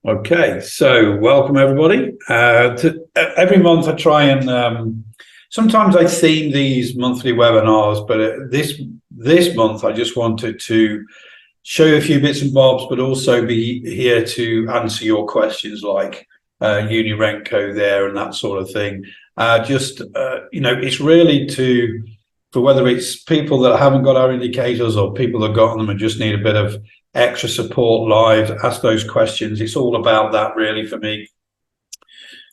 Okay, so welcome everybody. Every month I try and sometimes I theme these monthly webinars, but this month I just wanted to show you a few bits and bobs, but also be here to answer your questions like Unirenco there and that sort of thing. It's really for whether it's people that haven't got our indicators or people that got them and just need a bit of extra support live, ask those questions. It's all about that really for me.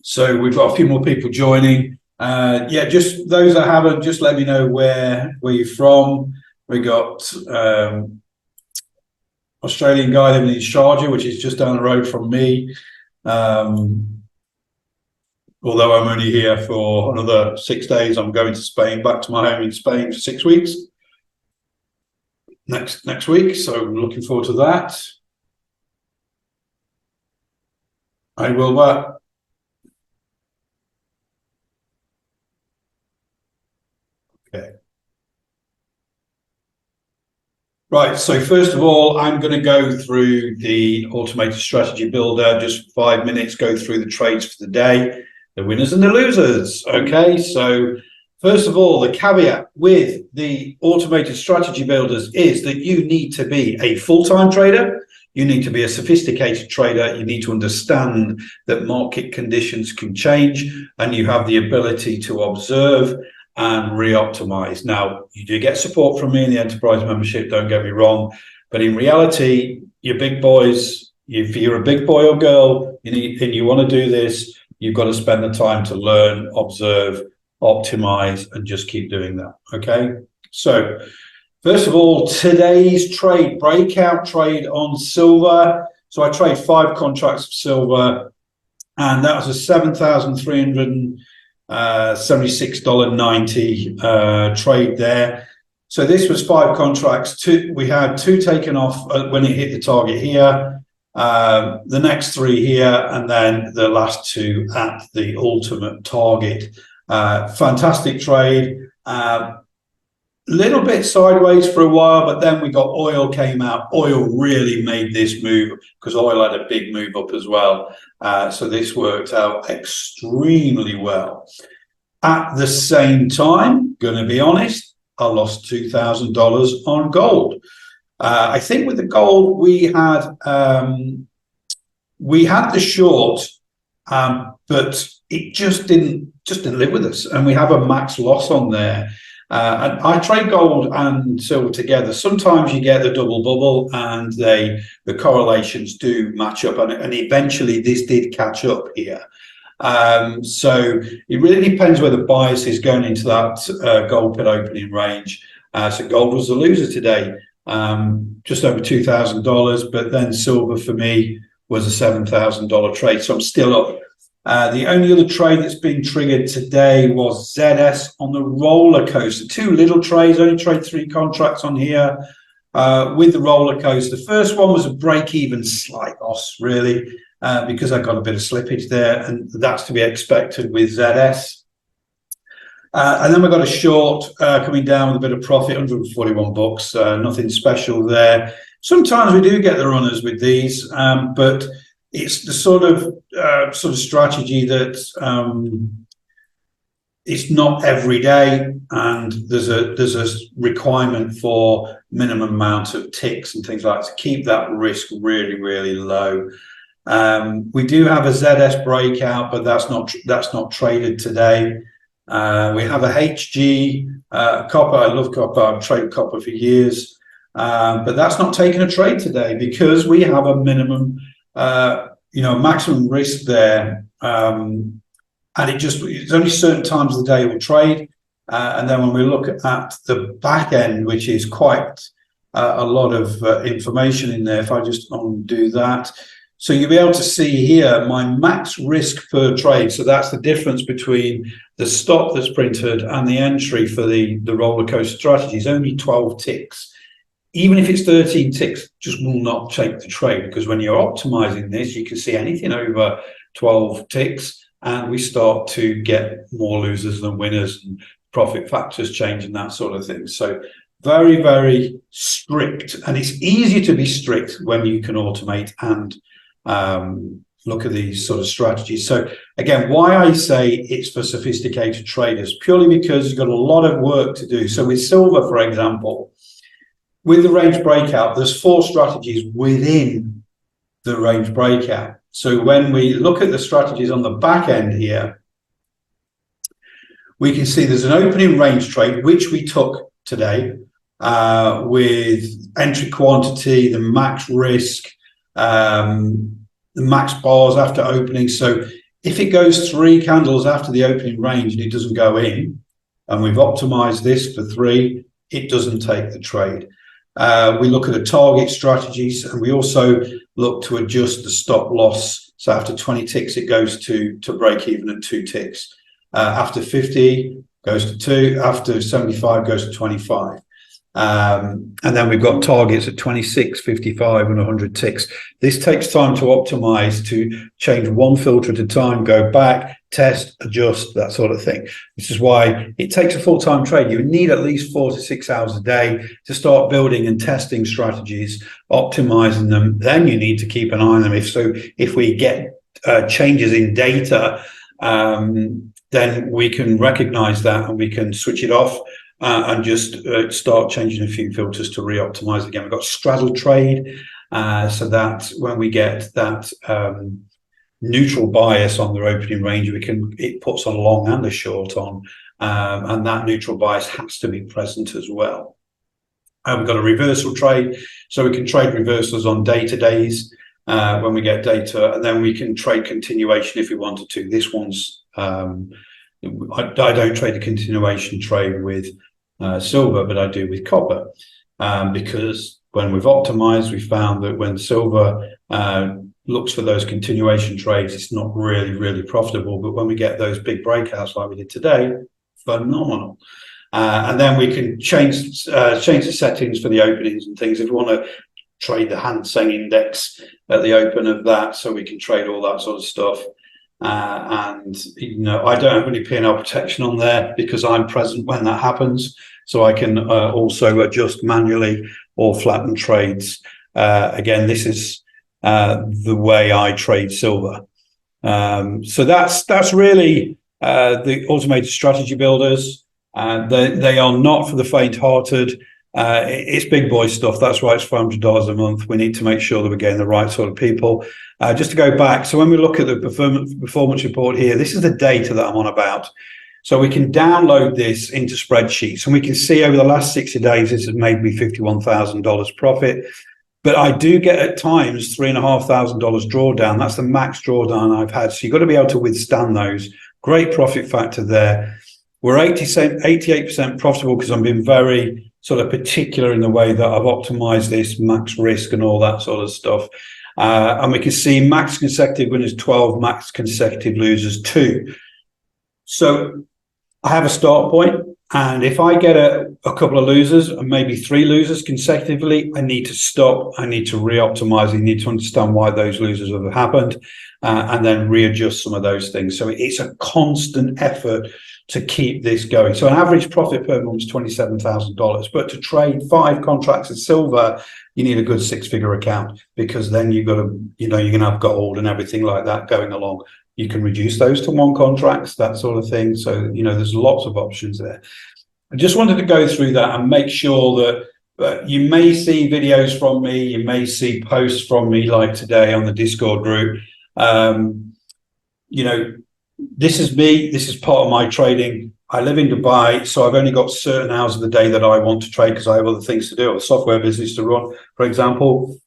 So we've got a few more people joining. Just those that haven't, just let me know where you're from. We got Australian guy living in Sharjah, which is just down the road from me. Although I'm only here for another 6 days, I'm going to Spain, back to my home in Spain for 6 weeks. Next week, so looking forward to that. I will. Okay. Right. So first of all, I'm going to go through the automated strategy builder. Just 5 minutes. Go through the trades for the day, the winners and the losers. Okay. So first of all, the caveat with the automated strategy builders is that you need to be a full-time trader. You need to be a sophisticated trader. You need to understand that market conditions can change and you have the ability to observe and re-optimize. Now, you do get support from me in the enterprise membership, don't get me wrong, but in reality, you're big boys. If you're a big boy or girl and you want to do this, you've got to spend the time to learn, observe, optimize, and just keep doing that. Okay, so first of all, today's trade, breakout trade on silver. So I trade 5 contracts of silver, and that was a $7,376.90 trade there. So this was 5 contracts. We had 2 taken off when it hit the target here, the next 3 here, and then the last 2 at the ultimate target. Fantastic trade. Little bit sideways for a while, but then we got oil came out. Oil really made this move because oil had a big move up as well. So this worked out extremely well. At the same time, going to be honest, I lost $2,000 on gold. I think with the gold we had the short, but it just didn't live with us, and we have a max loss on there. And I trade gold and silver together. Sometimes you get the double bubble, and the correlations do match up, and eventually this did catch up here. So it really depends where the bias is going into that gold pit opening range. So gold was the loser today, just over $2,000, but then silver for me was a $7,000 trade, so I'm still up. The only other trade that's been triggered today was ZS on the roller coaster. 2 little trades, only trade 3 contracts on here with the roller coaster. The first one was a break-even slight loss, really, because I got a bit of slippage there, and that's to be expected with ZS. And then we got a short coming down with a bit of profit, 141 bucks, nothing special there. Sometimes we do get the runners with these, but it's the sort of strategy that it's not every day, and there's a requirement for minimum amount of ticks and things like that to keep that risk really, really low. We do have a ZS breakout, but that's not traded today. We have a HG copper. I love copper. I've traded copper for years, but that's not taking a trade today because we have a minimum, maximum risk there, and it's only certain times of the day we'll trade, and then when we look at the back end, which is quite a lot of information in there. If I just undo that. So you'll be able to see here my max risk per trade. So that's the difference between the stop that's printed and the entry for the roller coaster strategy is only 12 ticks. Even if it's 13 ticks, just will not take the trade, because when you're optimizing this, you can see anything over 12 ticks, and we start to get more losers than winners, and profit factors change and that sort of thing. So very, very strict, and it's easier to be strict when you can automate and look at these sort of strategies. So again, why I say it's for sophisticated traders, purely because you've got a lot of work to do. So with silver, for example, with the range breakout, there's 4 strategies within the range breakout. So when we look at the strategies on the back end here, we can see there's an opening range trade, which we took today, with entry quantity, the max risk, the max bars after opening. So if it goes 3 candles after the opening range and it doesn't go in, and we've optimized this for 3, it doesn't take the trade. We look at the target strategies, and we also look to adjust the stop loss. So after 20 ticks, it goes to break even at 2 ticks. After 50 goes to 2, after 75 goes to 25. And then we've got targets at 26, 55 and 100 ticks. This takes time to optimize, to change one filter at a time, go back, test, adjust, that sort of thing. This is why it takes a full-time trade. You need at least 4 to 6 hours a day to start building and testing strategies, optimizing them. Then you need to keep an eye on them. If we get changes in data, then we can recognize that and we can switch it off. And just start changing a few filters to re-optimize again. We've got straddle trade, so that when we get that neutral bias on the opening range, it puts a long and a short on, and that neutral bias has to be present as well. We've got a reversal trade, so we can trade reversals on data days when we get data, and then we can trade continuation if we wanted to. This one's I don't trade a continuation trade with silver, but I do with copper, because when we've optimized, we found that when silver looks for those continuation trades, it's not really profitable. But when we get those big breakouts like we did today, phenomenal. And then we can change the settings for the openings and things. If we want to trade the Hang Seng index at the open of that, so we can trade all that sort of stuff. And I don't have any P&L protection on there because I'm present when that happens, so I can also adjust manually or flatten trades. Again, this is the way I trade silver. So that's really the automated strategy builders. They are not for the faint-hearted. It's big boy stuff. That's why it's $500 a month. We need to make sure that we're getting the right sort of people. Just to go back, so when we look at the performance report here, this is the data that I'm on about. So we can download this into spreadsheets, and we can see over the last 60 days, this has made me $51,000 profit. But I do get at times $3,500 drawdown. That's the max drawdown I've had. So you've got to be able to withstand those. Great profit factor there. We're 88% profitable because I'm being very sort of particular in the way that I've optimized this, max risk and all that sort of stuff. And we can see max consecutive winners 12, max consecutive losers 2. So I have a start point, and if I get a couple of losers and maybe 3 losers consecutively, I need to stop. I need to re-optimize. I need to understand why those losers have happened, and then readjust some of those things. So it's a constant effort to keep this going. So an average profit per month is $27,000, but to trade 5 contracts of silver, you need a good 6-figure account, because then you've got to, you're going to have gold and everything like that going along. You can reduce those to 1 contracts, that sort of thing. So, there's lots of options there. I just wanted to go through that and make sure that you may see videos from me, you may see posts from me like today on the Discord group. This is me. This is part of my trading. I live in Dubai, so I've only got certain hours of the day that I want to trade because I have other things to do, a software business to run, for example.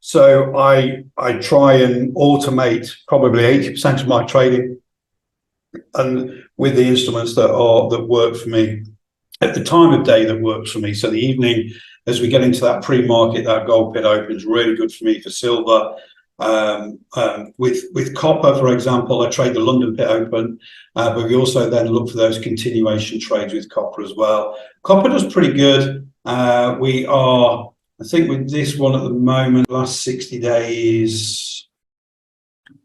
So I try and automate probably 80% of my trading, and with the instruments that work for me at the time of day that works for me. So the evening, as we get into that pre-market, that gold pit opens really good for me for silver. With copper, for example, I trade the London pit open, but we also then look for those continuation trades with copper as well. Copper does pretty good. We are, I think, with this one at the moment, last 60 days,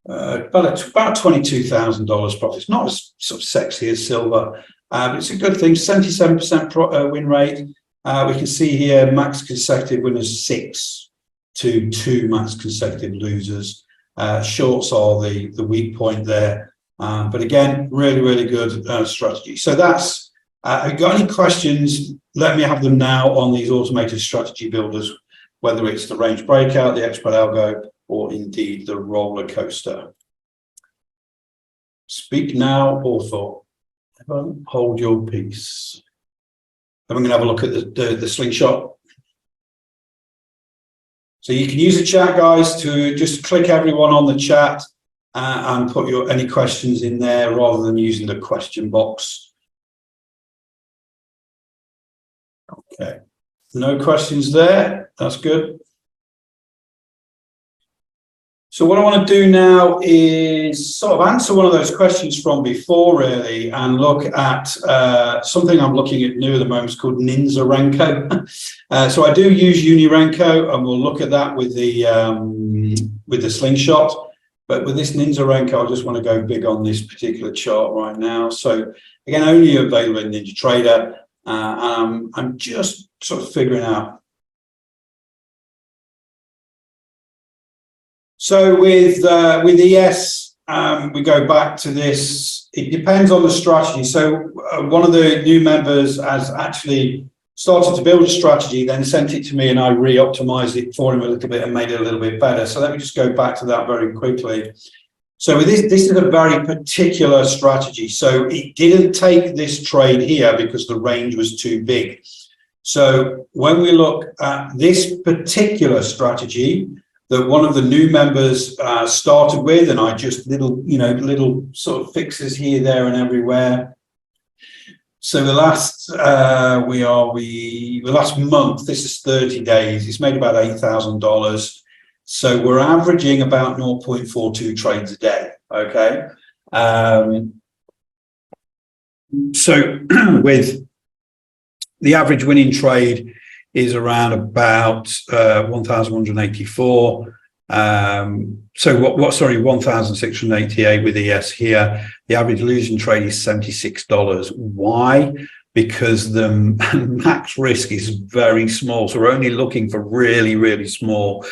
about $22,000 profit. It's not as sort of sexy as silver, But it's a good thing. 77% win rate. We can see here max consecutive winners 6 to 2 max consecutive losers. Shorts are the weak point there. But again, really good strategy. So that's, if you've got any questions, let me have them now on these automated strategy builders, whether it's the range breakout, the xBrat algo, or indeed the roller coaster. Speak now or thought. Hold your peace. Then we're going to have a look at the slingshot. So you can use the chat, guys, to just click everyone on the chat and put any questions in there rather than using the question box. Okay, no questions there. That's good. So what I want to do now is sort of answer one of those questions from before, really, and look at something I'm looking at new at the moment. It's called ninjatrader. So I do use Unirenko, and we'll look at that with the slingshot. But with this ninjatrader, I just want to go big on this particular chart right now. So again, only available in NinjaTrader. I'm just sort of figuring out. So with ES, we go back to this. It depends on the strategy. So one of the new members has actually started to build a strategy, then sent it to me, and I re-optimized it for him a little bit and made it a little bit better. So let me just go back to that very quickly. So with this is a very particular strategy. So it didn't take this trade here because the range was too big. So when we look at this particular strategy that one of the new members started with, and I just little sort of fixes here, there, and everywhere. So the last the last month, this is 30 days. It's made about $8,000. So we're averaging about 0.42 trades a day. Okay. So with the average winning trade is around about 1,184. So sorry, 1,688 with ES here. The average losing trade is $76. Why? Because the max risk is very small. So we're only looking for really small.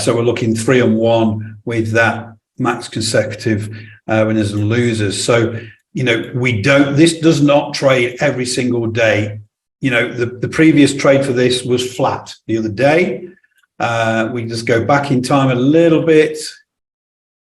So we're looking 3-on-1 with that max consecutive winners and losers. So, this does not trade every single day. The previous trade for this was flat the other day. We just go back in time a little bit.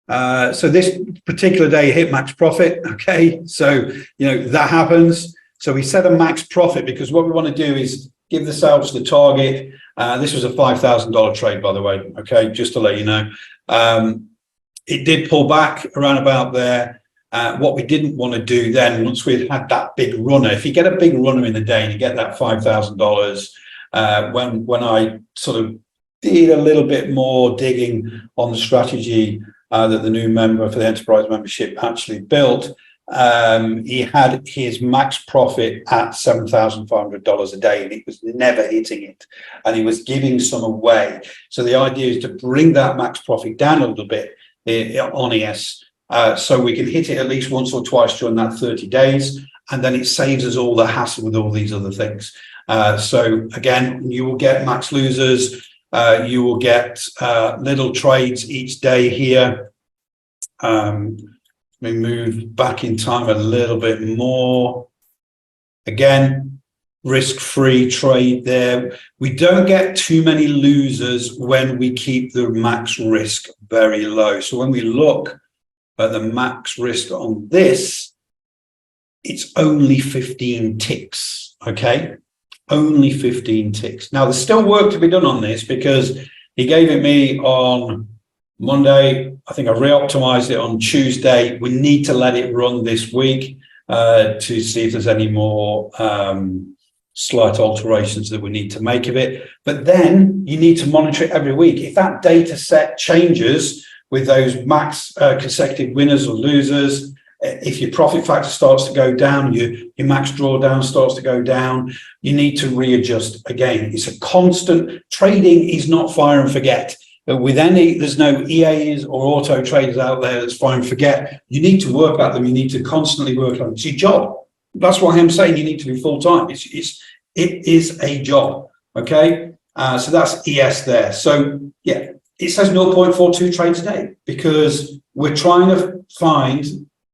So this particular day hit max profit. Okay. So, that happens. So we set a max profit because what we want to do is give ourselves the target. This was a $5,000 trade, by the way. Okay. Just to let you know, it did pull back around about there. What we didn't want to do then, once we'd had that big runner, if you get a big runner in the day and you get that $5,000, when I sort of did a little bit more digging on the strategy that the new member for the enterprise membership actually built, he had his max profit at $7,500 a day, and he was never hitting it, and he was giving some away. So the idea is to bring that max profit down a little bit on ES, so we can hit it at least once or twice during that 30 days, and then it saves us all the hassle with all these other things. So again, you will get max losers. You will get little trades each day here. We move back in time a little bit more. Again, risk-free trade there. We don't get too many losers when we keep the max risk very low. So when we look at the max risk on this, it's only 15 ticks, okay? Only 15 ticks. Now, there's still work to be done on this because he gave it me on Monday. I think I re-optimized it on Tuesday. We need to let it run this week to see if there's any more slight alterations that we need to make of it. But then you need to monitor it every week. If that data set changes with those max consecutive winners or losers, if your profit factor starts to go down, your max drawdown starts to go down, you need to readjust again. It's a constant. Trading is not fire and forget. There's no EAs or auto traders out there that's fire and forget. You need to work at them. You need to constantly work on them. It's your job. That's why I'm saying you need to be full-time. It is a job, okay? So that's ES there. So yeah, it says 0.42 trades a day because we're trying to find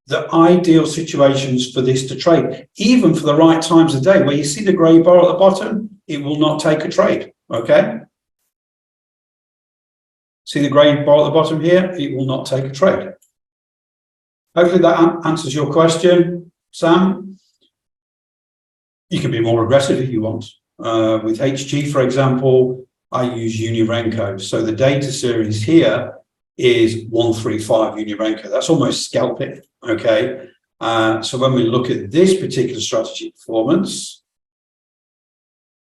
the ideal situations for this to trade, even for the right times of day. Where you see the grey bar at the bottom, it will not take a trade, okay? See the grey bar at the bottom here? It will not take a trade. Hopefully that answers your question, Sam. You can be more aggressive if you want. With HG, for example, I use Unirenko. So the data series here is 135 Unirenko. That's almost scalping, okay? So when we look at this particular strategy performance,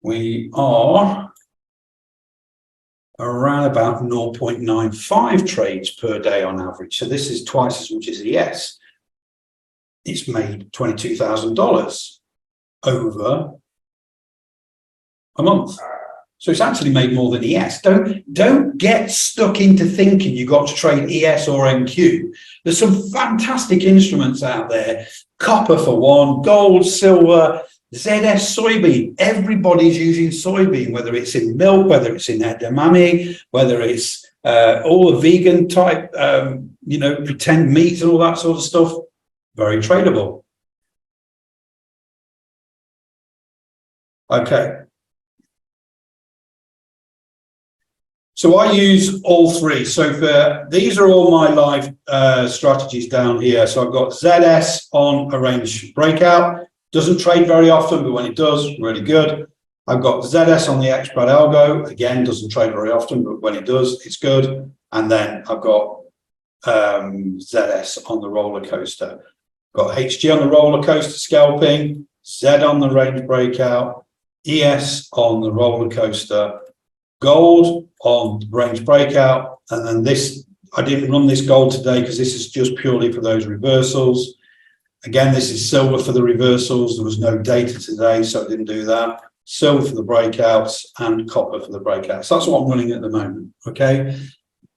we are around about 0.95 trades per day on average. So this is twice as much as ES. It's made $22,000 over a month. So it's actually made more than ES. Don't get stuck into thinking you've got to trade ES or NQ. There's some fantastic instruments out there. Copper for one, gold, silver, ZS soybean. Everybody's using soybean, whether it's in milk, whether it's in edamame, whether it's all the vegan type, pretend meats and all that sort of stuff. Very tradable. Okay. So I use all three. So these are all my live strategies down here. So I've got ZS on a range breakout. Doesn't trade very often, but when it does, really good. I've got ZS on the xBrat algo. Again, doesn't trade very often, but when it does, it's good. And then I've got ZS on the roller coaster. Got HG on the roller coaster scalping, Z on the range breakout, ES on the roller coaster, gold on range breakout, and then this, I didn't run this gold today because this is just purely for those reversals. Again, this is silver for the reversals. There was no data today, so I didn't do that. Silver for the breakouts and copper for the breakouts. That's what I'm running at the moment, okay?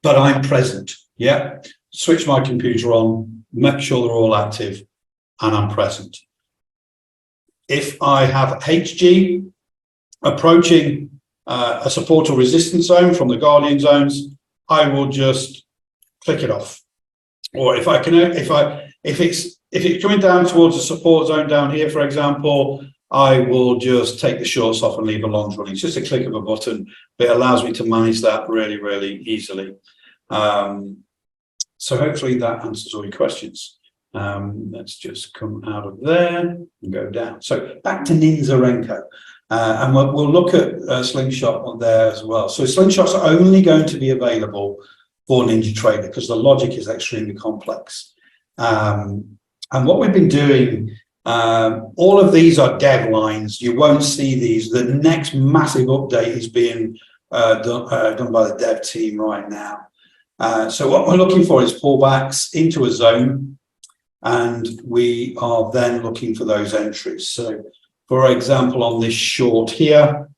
But I'm present, yeah? Switch my computer on, make sure they're all active, and I'm present. If I have HG approaching a support or resistance zone from the Guardian zones, I will just click it off. Or if it's coming down towards the support zone down here, for example, I will just take the shorts off and leave the longs running. It's just a click of a button, but it allows me to manage that really, really easily. So hopefully that answers all your questions. Let's just come out of there and go down. So back to ninjatrader. And we'll look at Slingshot on there as well. So Slingshot's only going to be available for NinjaTrader because the logic is extremely complex. And what we've been doing, all of these are deadlines. You won't see these. The next massive update is being done by the dev team right now. So what we're looking for is pullbacks into a zone, and we are then looking for those entries. So for example, on this short here,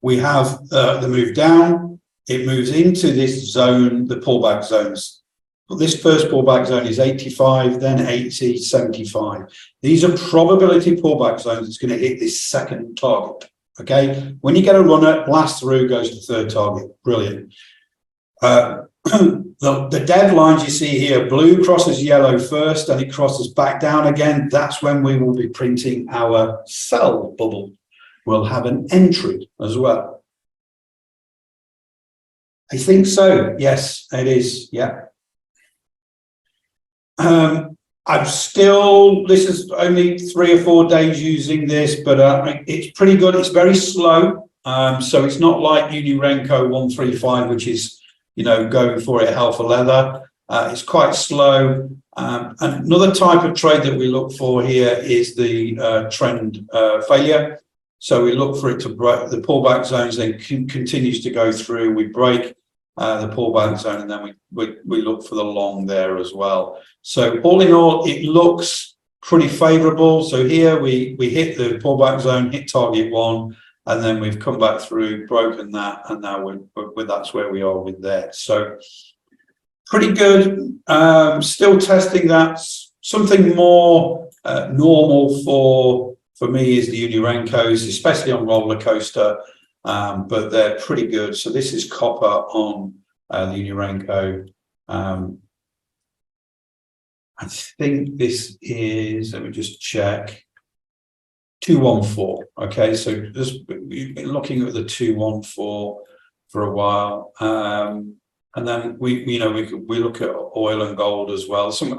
we have the move down. It moves into this zone, the pullback zones. But this first pullback zone is 85, then 80, 75. These are probability pullback zones. It's going to hit this second target. Okay. When you get a runner, blast through, goes to third target. Brilliant. The deadlines you see here, blue crosses yellow first and it crosses back down again. That's when we will be printing our sell bubble. We'll have an entry as well. I think so. Yes, it is. Yeah. I'm still, this is only 3 or 4 days using this, but it's pretty good. It's very slow. So it's not like Unirenko 135, which is, going for it hell for leather. It's quite slow. Another type of trade that we look for here is the trend failure. So we look for it to break the pullback zones, then continues to go through. We break the pullback zone, and then we look for the long there as well. So all in all, it looks pretty favorable. So here we hit the pullback zone, hit target 1. And then we've come back through, broken that, and now that's where we are with that. So pretty good. Still testing that. Something more Normal for me is the Unirenkos, especially on roller coaster, but they're pretty good. So this is copper on the Unirenko. I think this is, let me just check, 214. Okay, so we've been looking at the 214 for a while, and then we look at oil and gold as well. Some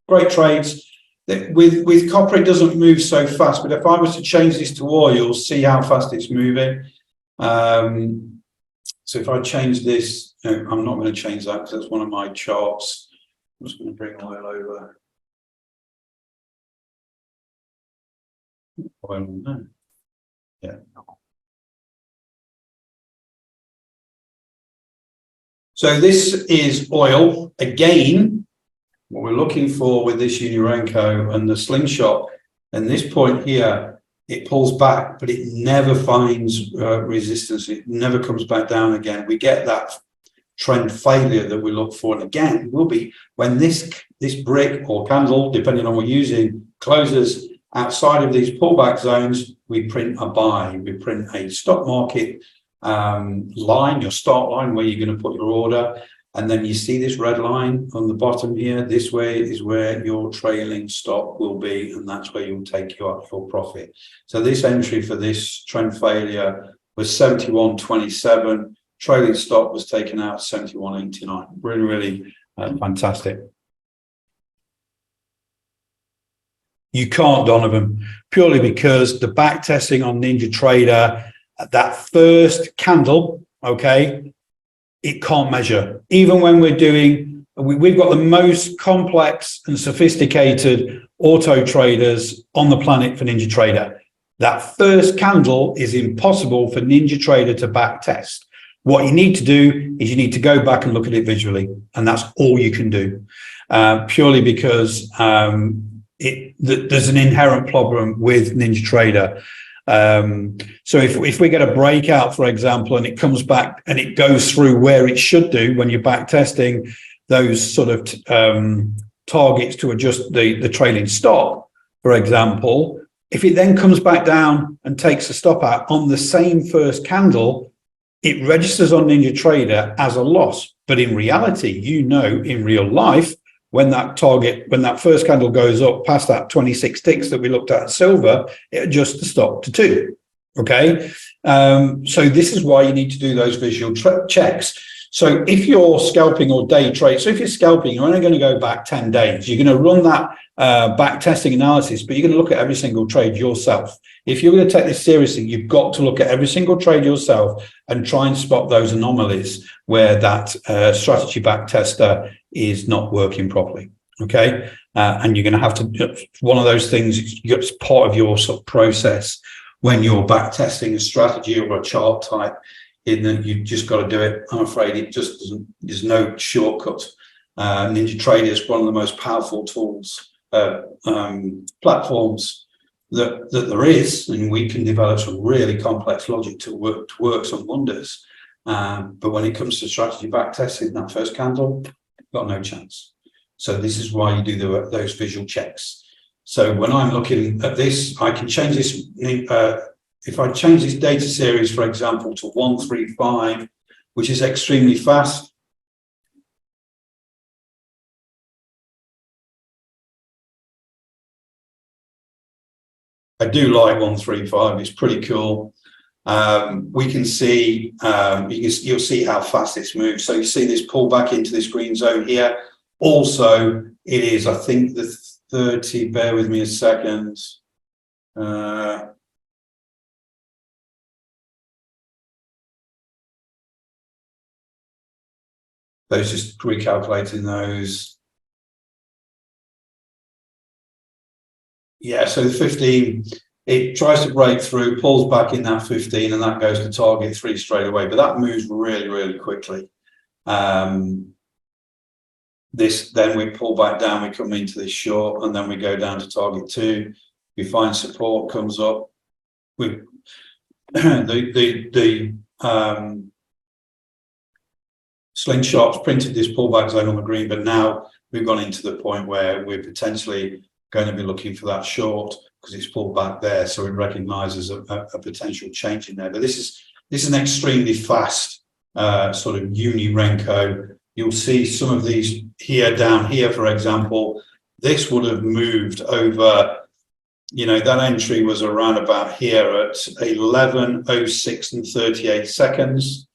great trades. With copper, it doesn't move so fast, but if I was to change this to oil, see how fast it's moving. So if I change this, no, I'm not going to change that because that's one of my charts. I'm just going to bring oil over. Oil, no. Yeah. So this is oil. Again, what we're looking for with this Unirenko and the Slingshot, and this point here, it pulls back, but it never finds resistance. It never comes back down again. We get that trend failure that we look for. And again, will be when this brick or candle, depending on what we're using, closes outside of these pullback zones, we print a buy. We print a stock market line, your start line, where you're going to put your order. And then you see this red line on the bottom here. This way is where your trailing stop will be, and that's where you'll take your profit. So this entry for this trend failure was 71.27. Trailing stop was taken out 71.89. Really, really fantastic. You can't, Donovan, purely because the back testing on NinjaTrader, that first candle, okay, it can't measure. Even when we're doing, we've got the most complex and sophisticated auto traders on the planet for NinjaTrader. That first candle is impossible for NinjaTrader to back test. What you need to do is you need to go back and look at it visually, and that's all you can do, purely because there's an inherent problem with NinjaTrader. So if we get a breakout, for example, and it comes back and it goes through where it should do when you're back testing those sort of targets to adjust the trailing stop, for example, if it then comes back down and takes a stop out on the same first candle, it registers on NinjaTrader as a loss. But in reality, in real life, when that first candle goes up past that 26 ticks that we looked at silver, it adjusts the stop to 2. Okay. So this is why you need to do those visual checks. So if you're scalping or day trade, so if you're scalping, you're only going to go back 10 days. You're going to run that back testing analysis, but you're going to look at every single trade yourself. If you're going to take this seriously, you've got to look at every single trade yourself and try and spot those anomalies where that strategy back tester is not working properly. Okay. And you're going to have to, one of those things, it's part of your sort of process when you're back testing a strategy or a chart type, in that you just got to do it. I'm afraid it just doesn't, there's no shortcut. NinjaTrader is one of the most powerful tools, platforms that there is, and we can develop some really complex logic to work some wonders. But when it comes to strategy back testing, that first candle, got no chance. So this is why you do those visual checks. So when I'm looking at this, I can change this. If I change this data series, for example, to 135, which is extremely fast. I do like 135, it's pretty cool. We can see, you'll see how fast it's moved. So you see this pull back into this green zone here. Also, it is, I think, the 30, bear with me a second. Those, just recalculating those. Yeah, so the 15, it tries to break through, pulls back in that 15, and that goes to target 3 straight away. But that moves really, really quickly. This, then we pull back down, we come into this short, and then we go down to target 2. We find support comes up. We Slingshot's printed this pullback zone on the green, but now we've gone into the point where we're potentially going to be looking for that short because it's pulled back there, so it recognises a potential change in there. But this is an extremely fast sort of uni Renko. You'll see some of these here, down here, for example. This would have moved over, you know, that entry was around about here at 11:06 and 38 seconds.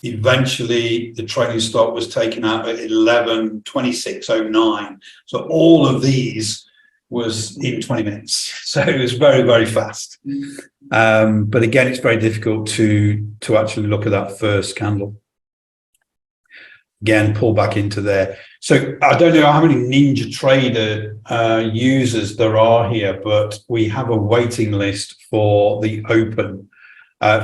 Eventually, the trailing stop was taken out at 11:26:09. So all of these was in 20 minutes. So it was very, very fast. But again, it's very difficult to actually look at that first candle. Again, pull back into there. So I don't know how many NinjaTrader users there are here, but we have a waiting list for the open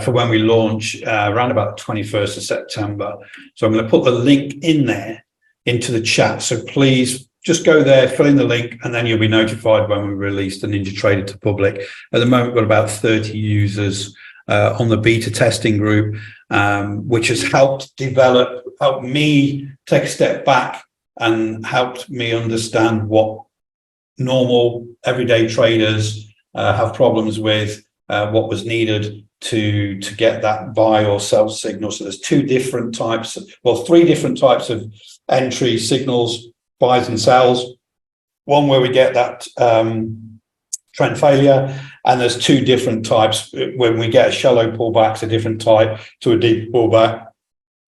for when we launch around about the 21st of September. So I'm going to put the link in there into the chat. So please just go there, fill in the link, and then you'll be notified when we release the NinjaTrader to public. At the moment, we've got about 30 users on the beta testing group, which has helped me take a step back and helped me understand what normal everyday traders have problems with, what was needed to get that buy or sell signal. So there's three different types of entry signals, buys and sells. One where we get that trend failure, and there's two different types. When we get a shallow pullback, it's a different type to a deep pullback.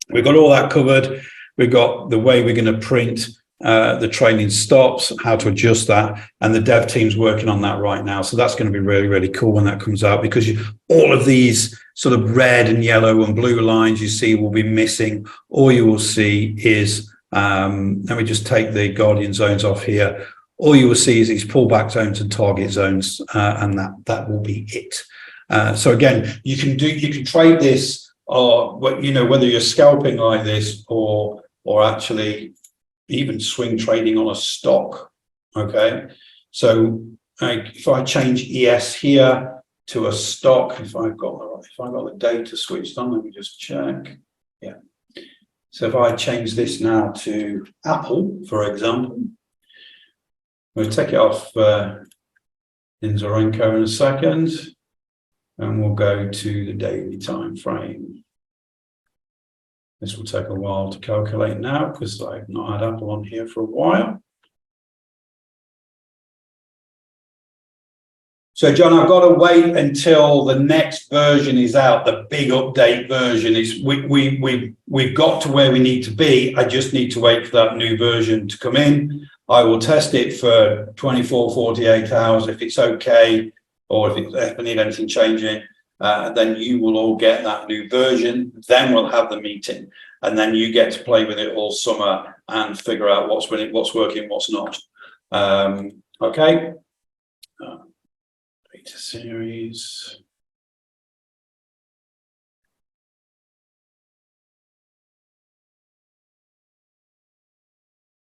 We've got all that covered. We've got the way we're going to print the trailing stops, how to adjust that, and the dev team's working on that right now. So that's going to be really, really cool when that comes out, because all of these sort of red and yellow and blue lines you see will be missing. All you will see is, let me just take the Guardian zones off here. All you will see is these pullback zones and target zones, and that will be it. So again, you can trade this, or whether you're scalping like this or actually even swing trading on a stock. Okay, so if I change ES here to a stock, if I've got the data switched on, let me just check. Yeah. So if I change this now to Apple, for example, we'll take it off Ninja in a second, and we'll go to the daily time frame. This will take a while to calculate now because I've not had Apple on here for a while. So John, I've got to wait until the next version is out, the big update version. We've got to where we need to be. I just need to wait for that new version to come in. I will test it for 24, 48 hours. If it's okay, or if I need anything changing, then you will all get that new version. Then we'll have the meeting, and then you get to play with it all summer and figure out what's working, what's not. Okay. Beta series.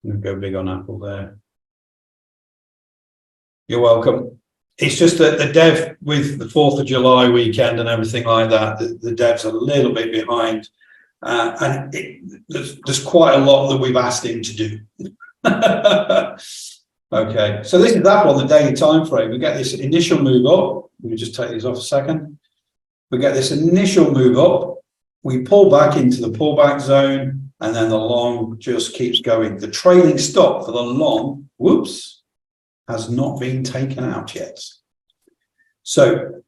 We'll go big on Apple there. You're welcome. It's just that the dev with the 4th of July weekend and everything like that, the dev's a little bit behind. And there's quite a lot that we've asked him to do. Okay, so this is Apple on the daily time frame. We get this initial move up. Let me just take these off a second. We get this initial move up. We pull back into the pullback zone, and then the long just keeps going. The trailing stop for the long, has not been taken out yet. So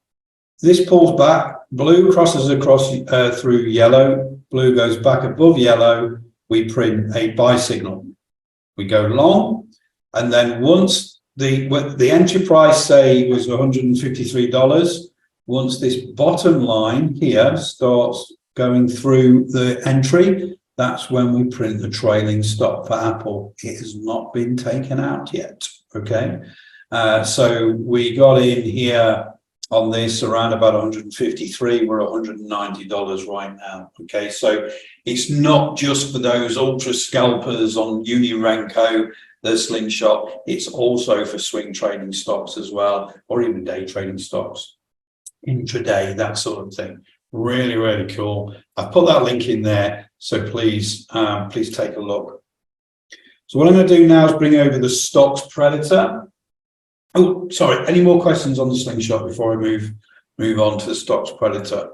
this pulls back, blue crosses across through yellow, blue goes back above yellow, we print a buy signal. We go long, and then once the entry price, say, was $153, once this bottom line here starts going through the entry, that's when we print the trailing stop for Apple. It has not been taken out yet. Okay, so we got in here on this around about 153. We're $190 right now. Okay, so it's not just for those ultra scalpers on Uni Renko, the Slingshot. It's also for swing trading stocks as well, or even day trading stocks, intraday, that sort of thing. Really, really cool. I've put that link in there, so please take a look. So what I'm going to do now is bring over the stocks predator. Oh, sorry. Any more questions on the slingshot before I move on to the stocks predator?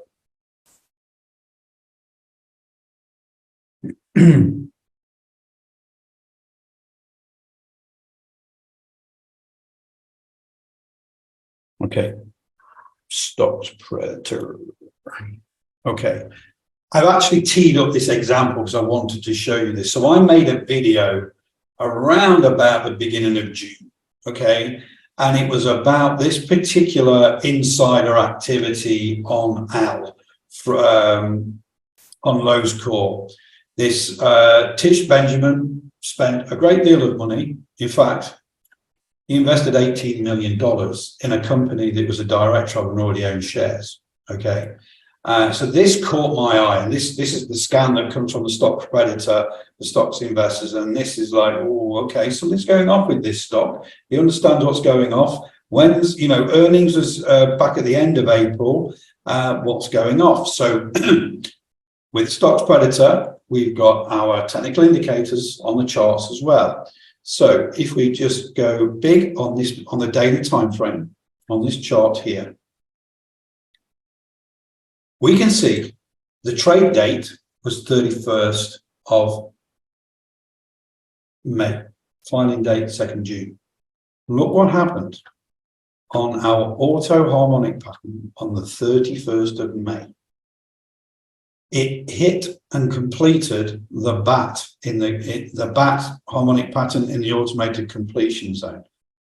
Okay. Stocks predator. Okay. I've actually teed up this example because I wanted to show you this. So I made a video around about the beginning of June. Okay. And it was about this particular insider activity on on Lowe's Core. This Tish Benjamin spent a great deal of money. In fact, he invested $18 million in a company that was a director of and already owned shares. Okay. So this caught my eye, and this is the scan that comes from the stock predator, the stocks investors, and this is like, oh, okay, something's going off with this stock. You understand what's going off. When's, earnings was back at the end of April. What's going off? So with stocks predator, we've got our technical indicators on the charts as well. So if we just go big on this, on the daily time frame on this chart here, we can see the trade date was 31st of May, filing date 2nd June. Look what happened on our auto harmonic pattern on the 31st of May. It hit and completed the BAT in the BAT harmonic pattern in the automated completion zone,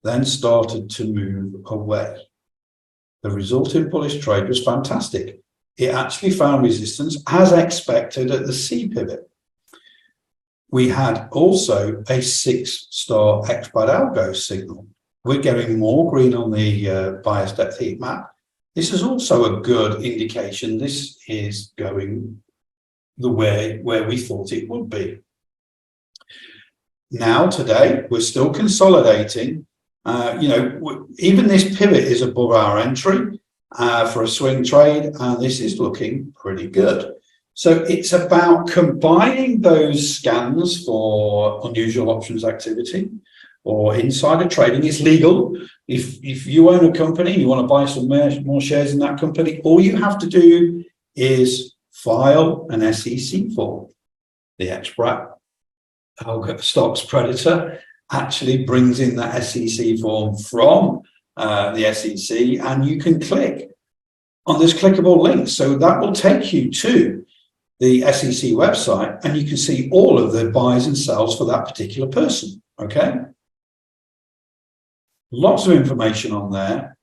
then started to move away. The resulting bullish trade was fantastic. It actually found resistance as expected at the C pivot. We had also a 6-star xBrat algo signal. We're getting more green on the bias depth heat map. This is also a good indication this is going the way where we thought it would be. Now, today, we're still consolidating. Even this pivot is above our entry for a swing trade, and this is looking pretty good. So it's about combining those scans for unusual options activity or insider trading. It's legal. If you own a company, you want to buy some more shares in that company, all you have to do is file an SEC form. The xBrat stocks predator actually brings in that SEC form from the SEC, and you can click on this clickable link. So that will take you to the SEC website, and you can see all of the buys and sells for that particular person. Okay. Lots of information on there.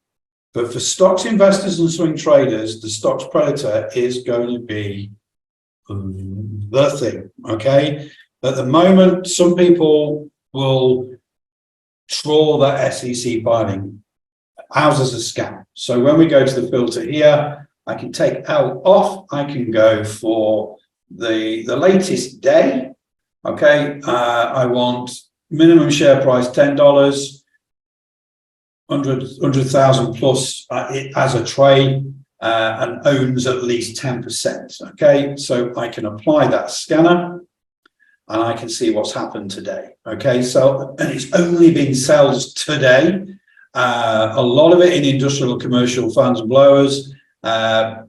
But for stocks investors and swing traders, the stocks predator is going to be the thing. Okay. At the moment, some people will trawl that SEC filing. Ours is a scam. So when we go to the filter here, I can take L off. I can go for the latest day. Okay. I want minimum share price $10. 100,000 plus as a trade and owns at least 10%. Okay, so I can apply that scanner and I can see what's happened today. Okay, so, and it's only been sales today. A lot of it in industrial, commercial, fans and blowers,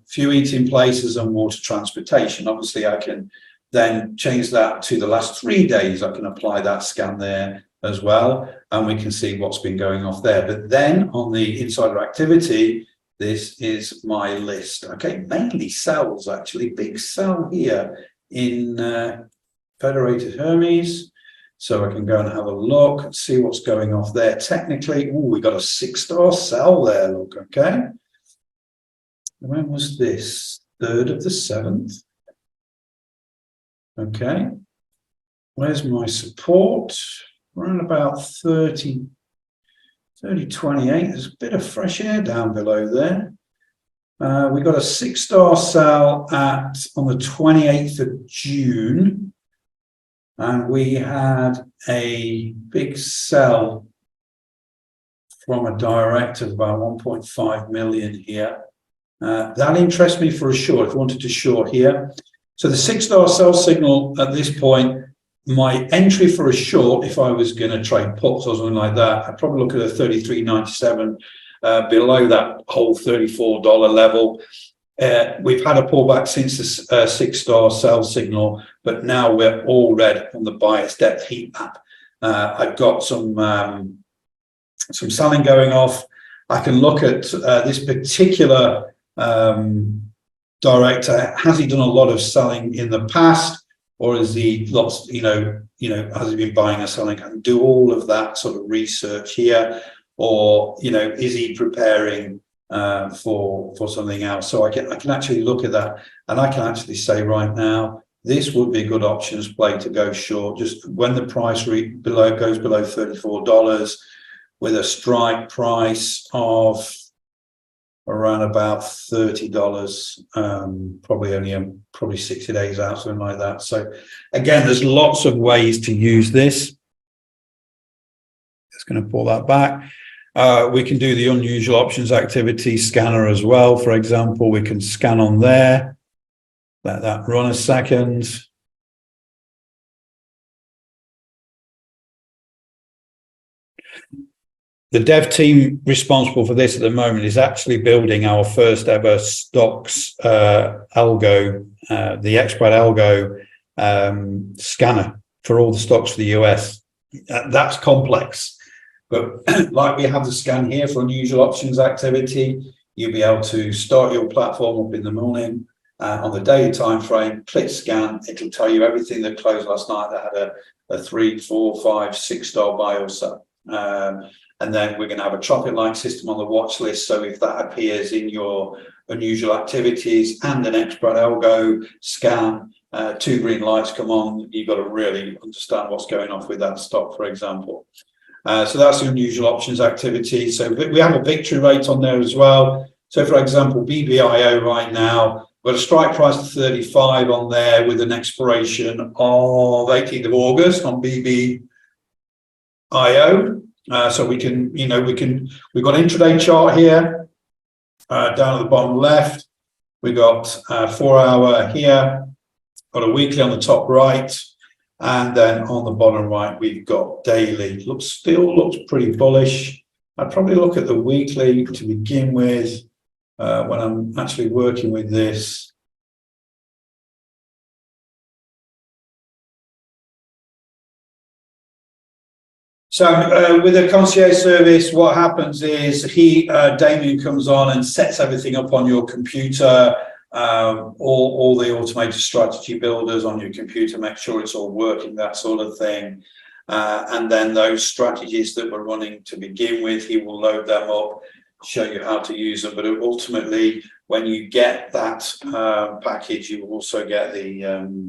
few eating places and water transportation. Obviously, I can then change that to the last 3 days. I can apply that scan there as well, and we can see what's been going off there. But then on the insider activity, this is my list. Okay, mainly sells actually, big sell here in Federated Hermes. So I can go and have a look and see what's going off there. Technically, we got a 6-star sell there, look, okay. When was this? 3rd of the 7th. Okay. Where's my support? Around about 30, 28. There's a bit of fresh air down below there. We got a 6-star sell on the 28th of June. And we had a big sell from a direct of about 1.5 million here. That interests me for a short. If you wanted to short here. So the 6-star sell signal at this point, my entry for a short, if I was going to trade puts or something like that, I'd probably look at a 33.97 below that whole $34 level. We've had a pullback since the 6-star sell signal, but now we're all red on the buyer's depth heat map. I've got some selling going off. I can look at this particular director. Has he done a lot of selling in the past? Or is he lots, has he been buying or selling? I can do all of that sort of research here, or is he preparing for something else? So I can actually look at that, and I can actually say right now this would be a good options play to go short. Just when the price goes below $34, with a strike price of around about $30, probably 60 days out, something like that. So again, there's lots of ways to use this. Just going to pull that back. We can do the unusual options activity scanner as well. For example, we can scan on there. Let that run a second. The dev team responsible for this at the moment is actually building our first ever stocks algo, the xBrat algo scanner for all the stocks for the US. That's complex, but like we have the scan here for unusual options activity, you'll be able to start your platform up in the morning on the daily time frame, click scan, it'll tell you everything that closed last night that had a 3, 4, 5, 6-star buy or sell. And then we're going to have a traffic-like system on the watch list. So if that appears in your unusual activities and an xBrat algo scan, 2 green lights come on, you've got to really understand what's going on with that stock, for example. So that's the unusual options activity. So we have a victory rate on there as well. So for example, BBIO right now, we've got a strike price of 35 on there with an expiration of 18th of August on BBIO. So we've got intraday chart here, down at the bottom left. We got 4-hour here, got a weekly on the top right, and then on the bottom right we've got daily. Still looks pretty bullish. I'd probably look at the weekly to begin with when I'm actually working with this. So with a concierge service, what happens is Damien comes on and sets everything up on your computer, all the automated strategy builders on your computer, make sure it's all working, that sort of thing. And then those strategies that we're running to begin with, he will load them up, show you how to use them. But ultimately, when you get that package, you will also get the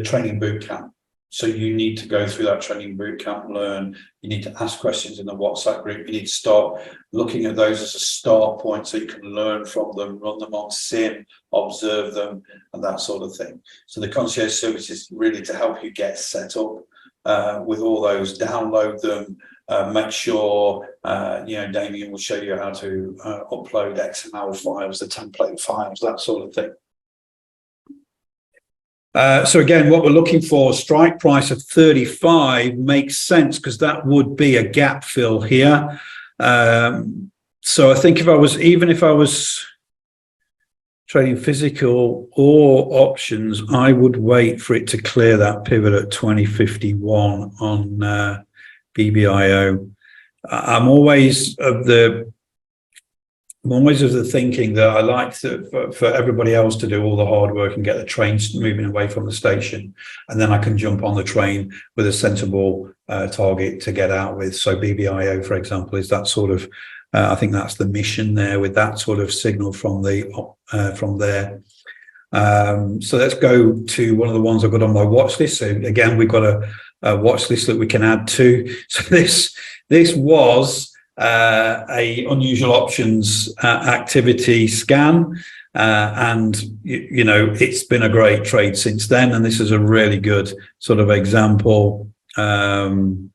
training boot camp. So you need to go through that training boot camp, learn. You need to ask questions in the WhatsApp group. You need to start looking at those as a start point so you can learn from them, run them on sim, observe them, and that sort of thing. So the concierge service is really to help you get set up with all those. Download them, make sure, Damien will show you how to upload XML files, the template files, that sort of thing. So again, what we're looking for, strike price of 35 makes sense because that would be a gap fill here. So I think if I was trading physical or options, I would wait for it to clear that pivot at 2051 on BBIO. I'm always of the thinking that I like for everybody else to do all the hard work and get the trains moving away from the station, and then I can jump on the train with a sensible target to get out with. So BBIO, for example, is that sort of, I think that's the mission there with that sort of signal from there. So let's go to one of the ones I've got on my watch list. So again, we've got a watch list that we can add to. So this was a unusual options activity scan, and it's been a great trade since then, and this is a really good sort of example of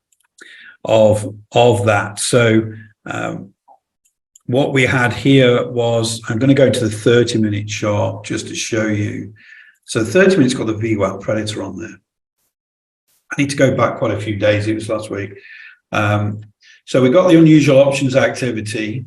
that. So what we had here was, I'm going to go to the 30-minute chart just to show you So 30 minutes got the VWAP Predator on there. I need to go back quite a few days. It was last week. So we got the unusual options activity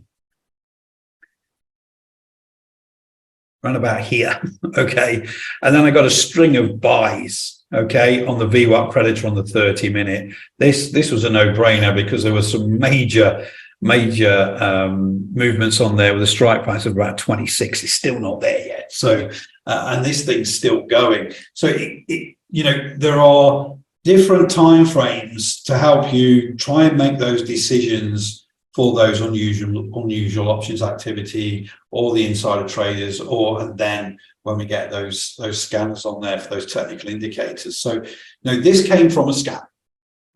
around about here, okay? And then I got a string of buys, okay, on the VWAP Predator on the 30-minute. This was a no-brainer because there were some major movements on there with a strike price of about 26. It's still not there yet. So, and this thing's still going. So, you know, there are different time frames to help you try and make those decisions for those unusual options activity or the insider traders, and then when we get those scanners on there for those technical indicators. So, you know, this came from a scan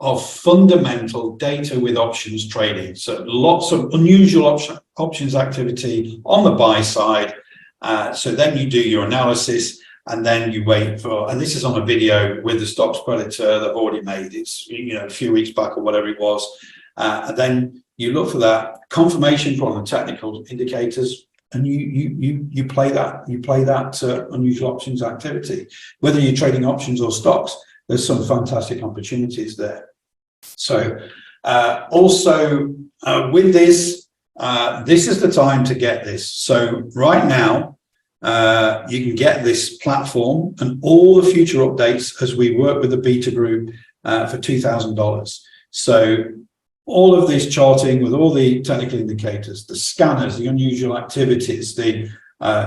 of fundamental data with options trading. So lots of unusual options activity on the buy side. So then you do your analysis and then you wait for, and this is on a video with the stocks Predator they've already made. It's, you know, a few weeks back or whatever it was. And then you look for that confirmation from the technical indicators, and you play that unusual options activity. Whether you're trading options or stocks, there's some fantastic opportunities there. So also with this, this is the time to get this. So right now, you can get this platform and all the future updates as we work with the beta group for $2,000. So all of this charting with all the technical indicators, the scanners, the unusual activities, the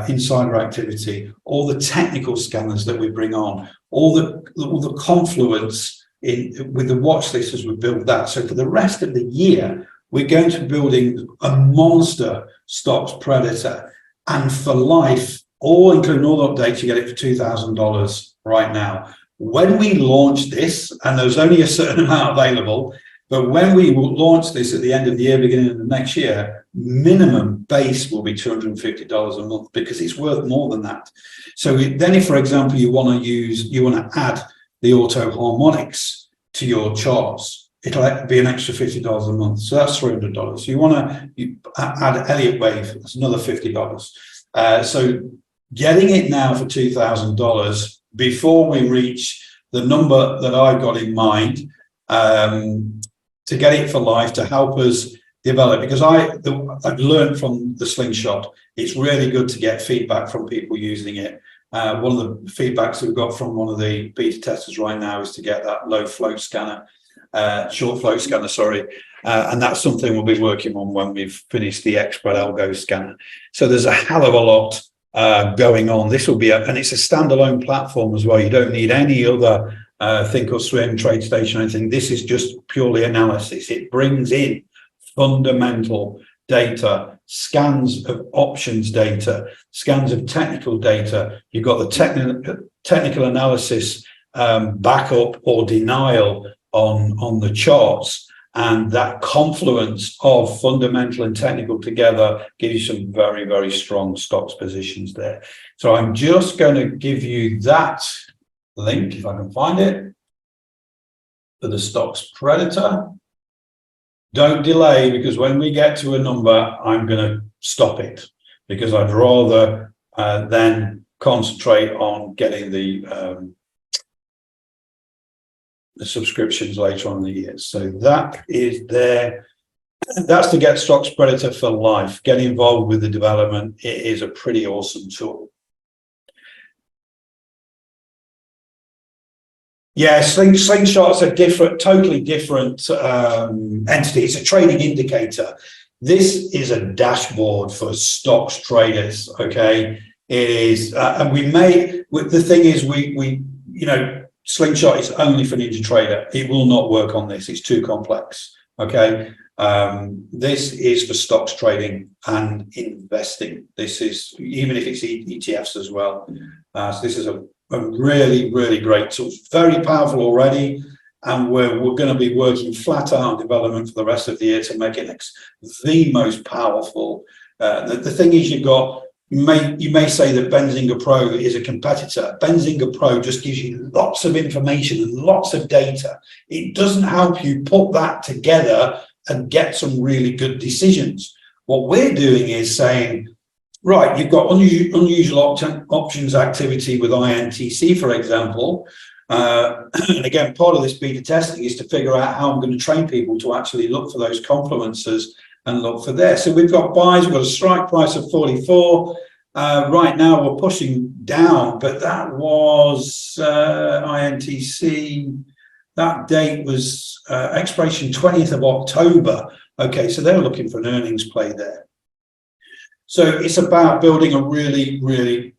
insider activity, all the technical scanners that we bring on, all the confluence with the watch list as we build that. So for the rest of the year, we're going to be building a monster stocks Predator, and for life, including all the updates, you get it for $2,000 right now. When we launch this, and there's only a certain amount available, but when we will launch this at the end of the year, beginning of the next year, minimum base will be $250 a month because it's worth more than that. So then if, for example, you want to add the auto harmonics to your charts, it'll be an extra $50 a month. So that's $300. You want to add Elliott Wave, that's another $50. So getting it now for $2,000 before we reach the number that I got in mind, to get it for life, to help us develop, because I've learned from the Slingshot, it's really good to get feedback from people using it. One of the feedbacks that we've got from one of the beta testers right now is to get that low float scanner, short float scanner, sorry. And that's something we'll be working on when we've finished the xBrat algo scanner. So there's a hell of a lot going on. This will be and it's a standalone platform as well. You don't need any other think or swim, trade station, or anything. This is just purely analysis. It brings in fundamental data, scans of options data, scans of technical data. You've got the technical analysis backup or denial on the charts, and that confluence of fundamental and technical together gives you some very, very strong stocks positions there. So I'm just going to give you that link, if I can find it, for the stocks Predator. Don't delay, because when we get to a number, I'm going to stop it, because I'd rather then concentrate on getting the subscriptions later on in the year. So that is there. That's to get stocks Predator for life. Get involved with the development. It is a pretty awesome tool. Yeah, Slingshot's a totally different entity. It's a trading indicator. This is a dashboard for stocks traders. Okay, it is, and the thing is, we Slingshot is only for NinjaTrader. It will not work on this. It's too complex. Okay, this is for stocks trading and investing. This is, even if it's ETFs as well. So this is a really, really great tool. Very powerful already, and we're going to be working flat out on development for the rest of the year to make it the most powerful. The thing is, you may say that Benzinga Pro is a competitor. Benzinga Pro just gives you lots of information and lots of data. It doesn't help you put that together and get some really good decisions. What we're doing is saying, Right, you've got unusual options activity with INTC, for example. And again, part of this beta testing is to figure out how I'm going to train people to actually look for those confluences and look for there. So we've got buys, we've got a strike price of 44. Right now we're pushing down, but that was INTC. That date was expiration 20th of October. Okay, so they're looking for an earnings play there. So it's about building a really, really,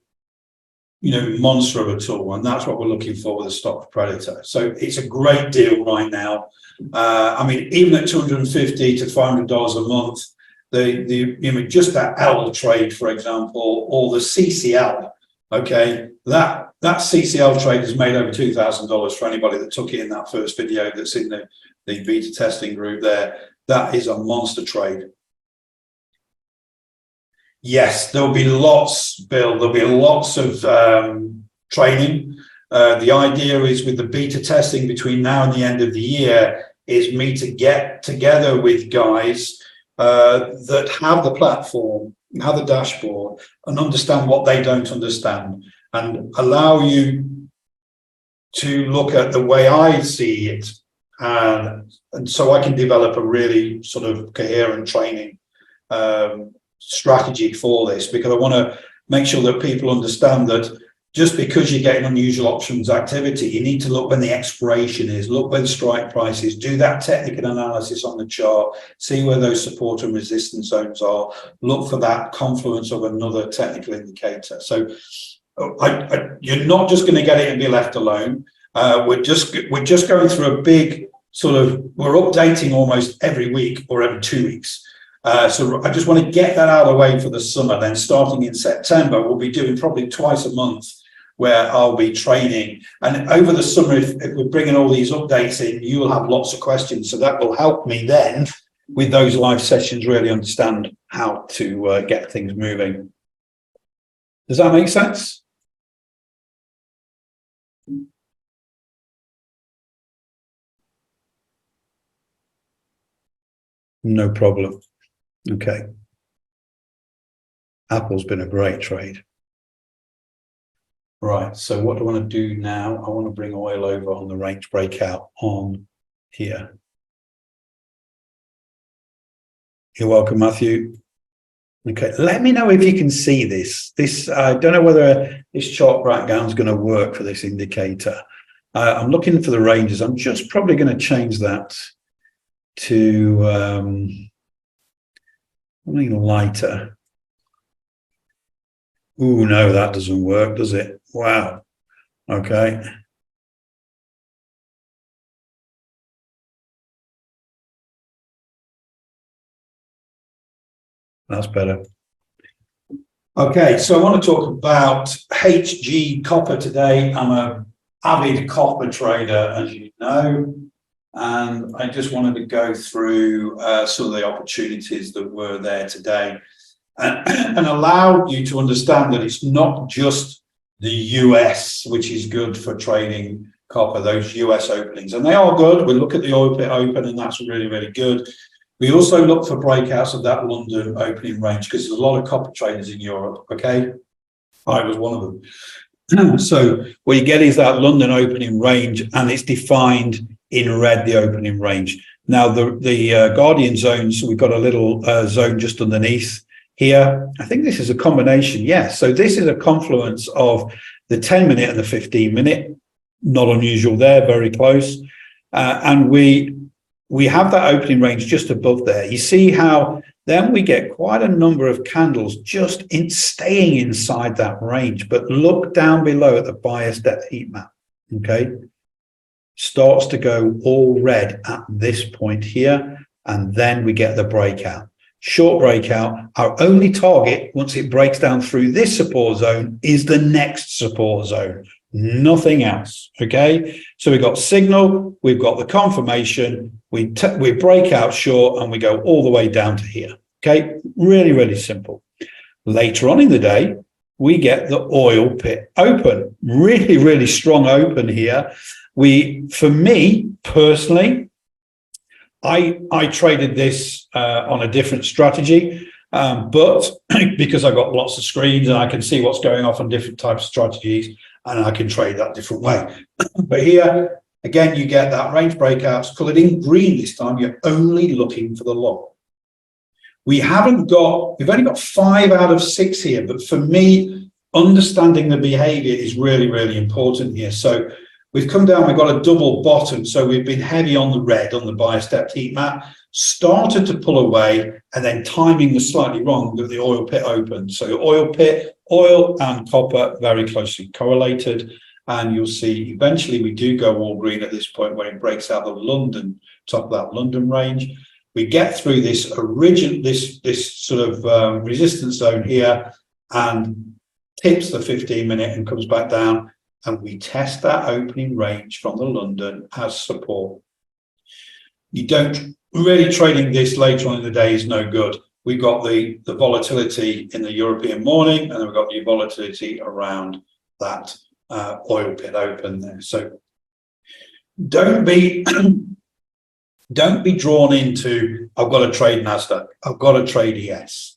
monster of a tool, and that's what we're looking for with a stock predator. So it's a great deal right now. I mean, even at $250 to $500 a month, just that L trade, for example, or the CCL. Okay, that CCL trade has made over $2,000 for anybody that took it in that first video that's in the beta testing group there. That is a monster trade. Yes, there'll be lots, Bill. There'll be lots of training. The idea is with the beta testing between now and the end of the year is me to get together with guys that have the platform, have the dashboard, and understand what they don't understand, and allow you to look at the way I see it, and so I can develop a really sort of coherent training strategy for this, because I want to make sure that people understand that just because you're getting unusual options activity, you need to look when the expiration is, look where the strike price is, do that technical analysis on the chart, see where those support and resistance zones are, look for that confluence of another technical indicator. So you're not just going to get it and be left alone. We're just going through a big sort of, we're updating almost every week or every 2 weeks. So I just want to get that out of the way for the summer. Then starting in September, we'll be doing probably twice a month where I'll be training. And over the summer, if we're bringing all these updates in, you will have lots of questions. So that will help me then with those live sessions really understand how to get things moving. Does that make sense? No problem. Okay. Apple's been a great trade. Right, so what do I want to do now? I want to bring oil over on the range breakout on here. You're welcome, Matthew. Okay, let me know if you can see this. I don't know whether this chart breakdown is going to work for this indicator. I'm looking for the ranges. I'm just probably going to change that to something lighter. Ooh, no, that doesn't work, does it? Wow. Okay. That's better. Okay, so I want to talk about HG copper today. I'm an avid copper trader, as you know, and I just wanted to go through some of the opportunities that were there today and allow you to understand that it's not just the US, which is good for trading copper, those US openings, and they are good. We look at the oil pit open, and that's really, really good. We also look for breakouts of that London opening range because there's a lot of copper traders in Europe, okay? I was one of them. So what you get is that London opening range, and it's defined in red, the opening range. Now, the Guardian zones, we've got a little zone just underneath here. I think this is a combination, yes. So this is a confluence of the 10-minute and the 15-minute. Not unusual there, very close. And we have that opening range just above there. You see how then we get quite a number of candles just staying inside that range. But look down below at the bias depth heat map, okay? Starts to go all red at this point here, and then we get the breakout. Short breakout, our only target, once it breaks down through this support zone, is the next support zone. Nothing else, okay? So we've got signal, we've got the confirmation, we break out short, and we go all the way down to here, okay? Really, really simple. Later on in the day, we get the oil pit open. Really, really strong open here. For me, personally, I traded this on a different strategy. But because I've got lots of screens and I can see what's going off on different types of strategies, and I can trade that different way. But here, again, you get that range breakouts colored in green this time. You're only looking for the long. We've only got 5 out of 6 here, but for me, understanding the behavior is really, really important here. So we've come down, we've got a double bottom. So we've been heavy on the red, on the buyer stepped heat map, started to pull away, and then timing was slightly wrong that the oil pit opened. So oil pit, oil and copper very closely correlated. And you'll see eventually we do go all green at this point when it breaks out the London, top of that London range. We get through this this sort of resistance zone here and tips the 15-minute and comes back down, and we test that opening range from the London as support. You don't really trading this later on in the day is no good. We've got the volatility in the European morning, and then we've got the volatility around that oil pit open there. So don't be drawn into, I've got to trade NASDAQ, I've got to trade ES.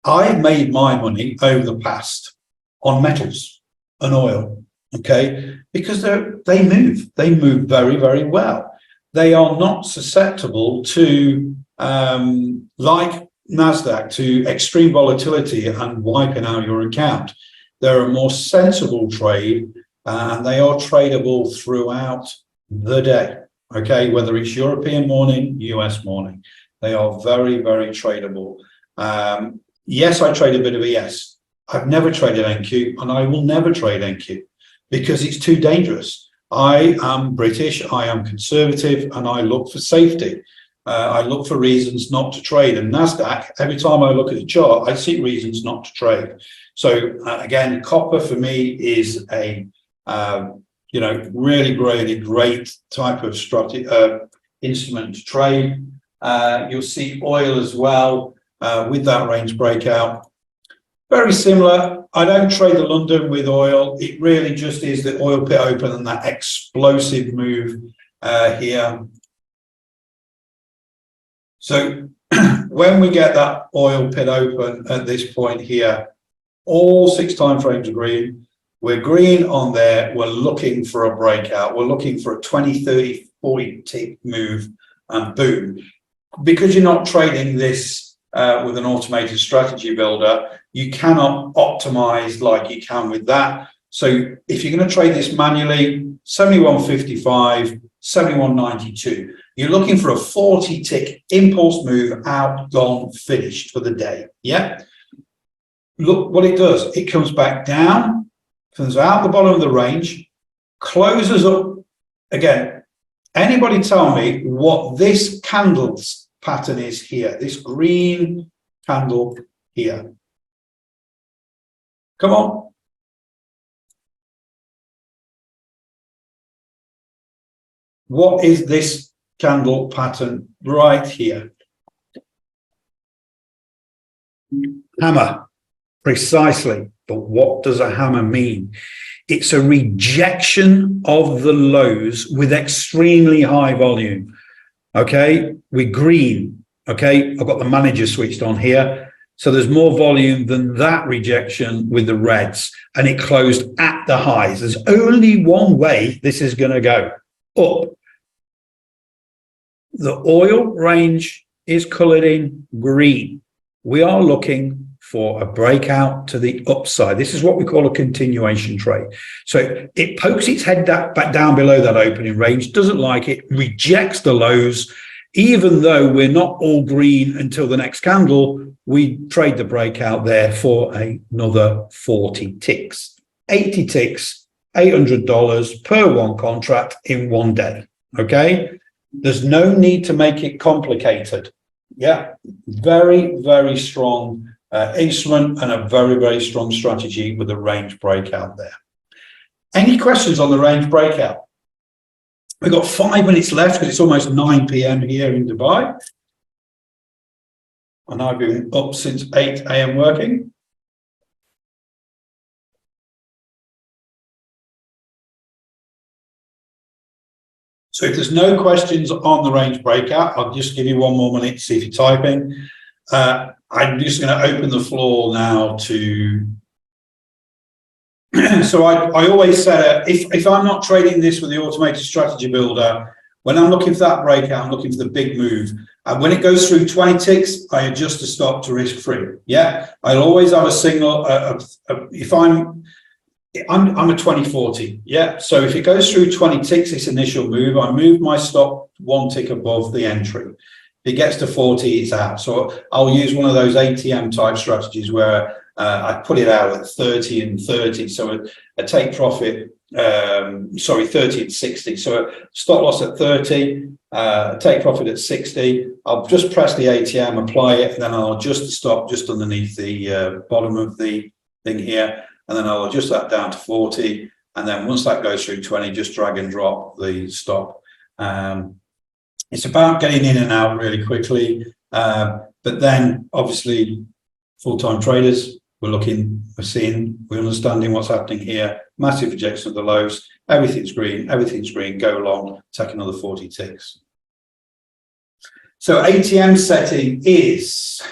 I've made my money over the past on metals and oil, okay, because they move very, very well. They are not susceptible to, like NASDAQ, to extreme volatility and wiping out your account. They're a more sensible trade, and they are tradable throughout the day. Okay, whether it's European morning, US morning, they are very, very tradable. Yes, I trade a bit of ES. I've never traded NQ, and I will never trade NQ because it's too dangerous. I am British, I am conservative, and I look for safety. I look for reasons not to trade. And NASDAQ, every time I look at the chart, I see reasons not to trade. So again, copper for me is a really, really great type of strategy, instrument to trade. You'll see oil as well with that range breakout. Very similar. I don't trade the London with oil. It really just is the oil pit open and that explosive move here. So when we get that oil pit open at this point here, all 6 time frames are green. We're green on there. We're looking for a breakout. We're looking for a 20, 30, 40 tick move, and boom. Because you're not trading this with an automated strategy builder, you cannot optimize like you can with that. So if you're going to trade this manually, 71.55, 71.92, you're looking for a 40 tick impulse move out, gone, finished for the day. Yeah. Look what it does. It comes back down, comes out the bottom of the range, closes up again. Anybody tell me what this candle's pattern is here? This green candle here. Come on. What is this candle pattern right here? Hammer. Precisely. But what does a hammer mean? It's a rejection of the lows with extremely high volume. Okay, we're green. Okay, I've got the manager switched on here. So there's more volume than that rejection with the reds, and it closed at the highs. There's only one way this is going to go, up. The oil range is colored in green. We are looking for a breakout to the upside. This is what we call a continuation trade. So it pokes its head back down below that opening range, doesn't like it, rejects the lows. Even though we're not all green until the next candle, we trade the breakout there for another 40 ticks. 80 ticks, $800 per one contract in one day. Okay? There's no need to make it complicated. Yeah, very, very strong instrument and a very, very strong strategy with a range breakout there. Any questions on the range breakout? We've got 5 minutes left because it's almost 9 p.m. here in Dubai. And I've been up since 8 a.m. working. So if there's no questions on the range breakout, I'll just give you 1 more minute to see if you're typing. I'm just going to open the floor now to. So I always say if I'm not trading this with the automated strategy builder, when I'm looking for that breakout, I'm looking for the big move. And when it goes through 20 ticks, I adjust the stop to risk free. Yeah, I'll always have a signal. If I'm a 20/40. Yeah, so if it goes through 20 ticks, this initial move, I move my stop 1 tick above the entry. If it gets to 40, it's out. So I'll use one of those ATM type strategies where I put it out at 30 and 30. So a take profit, 30 and 60. So a stop loss at 30, take profit at 60. I'll just press the ATM, apply it, and then I'll adjust the stop just underneath the bottom of the thing here. And then I'll adjust that down to 40. And then once that goes through 20, just drag and drop the stop. It's about getting in and out really quickly. But then obviously full-time traders, we're understanding what's happening here. Massive rejection of the lows. Everything's green, go long, take another 40 ticks. So ATM setting is,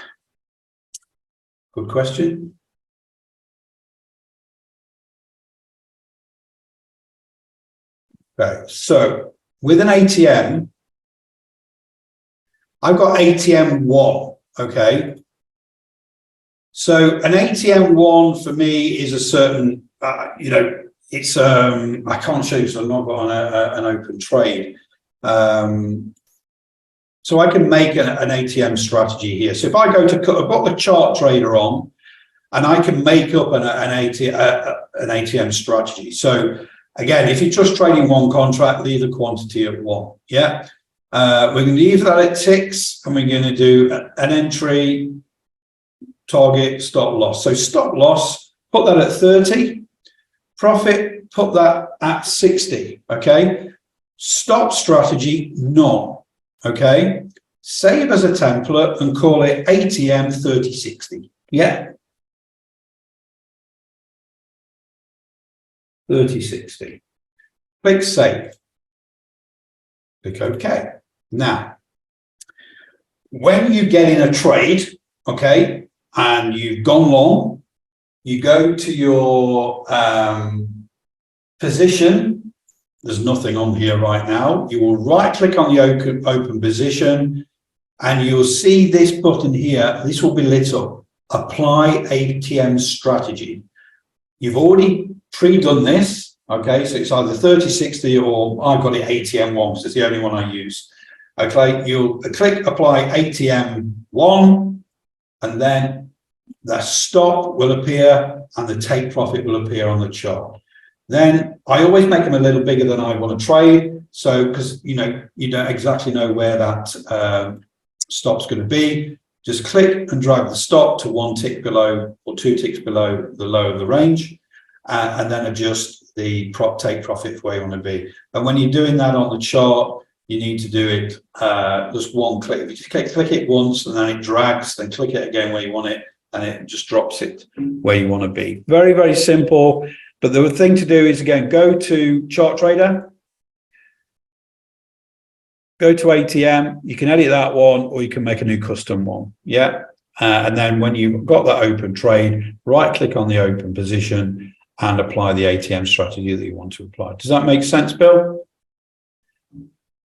good question. Okay, so with an ATM, I've got ATM 1, okay? So an ATM 1 for me is a certain, it's, I can't show you because I've not got an open trade. So I can make an ATM strategy here. So if I go to, I've got the chart trader on, and I can make up an ATM strategy. So again, if you're just trading one contract, leave the quantity at 1. Yeah. We're going to leave that at ticks, and we're going to do an entry, target, stop loss. So stop loss, put that at 30. Profit, put that at 60. Okay. Stop strategy, none. Okay. Save as a template and call it ATM 3060. Yeah. 3060. Click save. Click OK. Now, when you get in a trade, okay, and you've gone long, you go to your position. There's nothing on here right now. You will right click on the open position, and you'll see this button here. This will be lit up. Apply ATM strategy. You've already pre-done this, okay? So it's either 3060 or I've got it ATM 1 because it's the only one I use. Okay, you'll click apply ATM 1, and then the stop will appear and the take profit will appear on the chart. Then I always make them a little bigger than I want to trade. So because you don't exactly know where that stop's going to be. Just click and drag the stop to 1 tick below or 2 ticks below the low of the range, and then adjust the take profit for where you want to be. And when you're doing that on the chart, you need to do it just one click. If you just click it once and then it drags, then click it again where you want it, and it just drops it where you want to be. Very, very simple. But the thing to do is, again, go to Chart Trader, go to ATM. You can edit that one, or you can make a new custom one. Yeah. And then when you've got that open trade, right click on the open position and apply the ATM strategy that you want to apply. Does that make sense, Bill?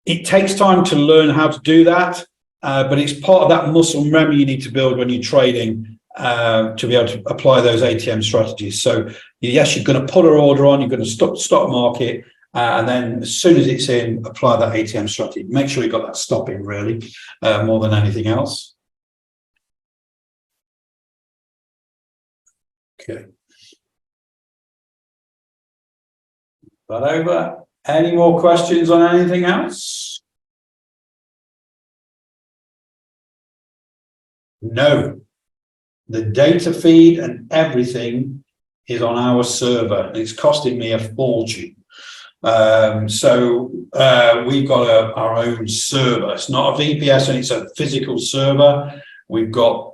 It takes time to learn how to do that, but it's part of that muscle memory you need to build when you're trading to be able to apply those ATM strategies. So yes, you're going to put an order on, you're going to stop market, and then as soon as it's in, apply that ATM strategy. Make sure you've got that stop in, really, more than anything else. Okay. That over. Any more questions on anything else? No. The data feed and everything is on our server. It's costing me a fortune. So we've got our own server. It's not a VPS, and it's a physical server. We've got